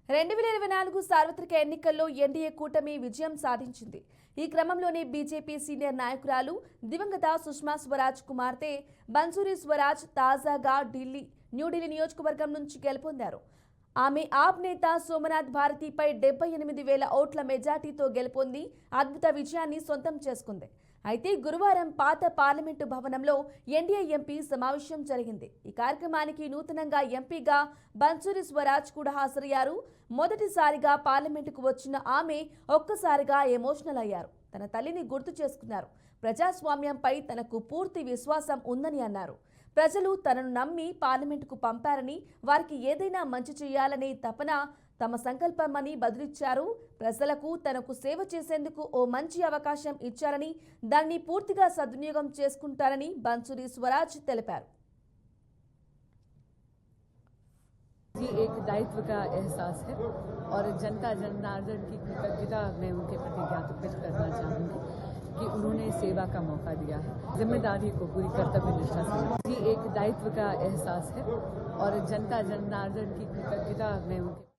2024 సార్వత్రిక ఎన్నికల్లో ఎన్డీఏ కూటమి విజయం సాధించింది. ఈ క్రమంలోనే బీజేపీ సీనియర్ నాయకురాలు దివంగత సుష్మా స్వరాజ్ కుమార్తె బన్సూరి స్వరాజ్ తాజాగా న్యూఢిల్లీ నియోజకవర్గం నుంచి గెలుపొందారు. ఆమె ఆప్ నేత సోమనాథ్ భారతిపై 78,000 ఓట్ల మెజార్టీతో గెలుపొంది అద్భుత విజయాన్ని సొంతం చేసుకుంది. అయితే గురువారం పాత పార్లమెంటు భవనంలో ఎన్డీఏ ఎంపీ సమావేశం జరిగింది. ఈ కార్యక్రమానికి నూతనంగా ఎంపీగా బన్సూరి స్వరాజ్ కూడా హాజరయ్యారు. మొదటిసారిగా పార్లమెంటుకు వచ్చిన ఆమె ఒక్కసారిగా ఎమోషనల్ అయ్యారు. తన తల్లిని గుర్తు చేసుకున్నారు. ప్రజాస్వామ్యంపై తనకు పూర్తి విశ్వాసం ఉందని అన్నారు. ప్రజలు తనను నమ్మి పార్లమెంటుకు పంపారని, వారికి ఏదైనా మంచి చేయాలనే తపన తమ సంకల్పమని బదులిచ్చారు. ప్రజలకు తనకు సేవ చేసేందుకు ఓ మంచి అవకాశం ఇచ్చారని, దాన్ని పూర్తిగా సద్వినియోగం చేసుకుంటారని బన్సూరి స్వరాజ్ తెలిపారు. जी एक दायित्व का एहसास है और जनता जनार्दन की कृतज्ञता मैं उनके प्रति ज्ञापित करना चाहूँगी कि उन्होंने सेवा का मौका दिया है, जिम्मेदारी को पूरी कर्तव्य निष्ठा से। जी एक दायित्व का एहसास है और जनता जनार्दन की कृतज्ञता मैं उनके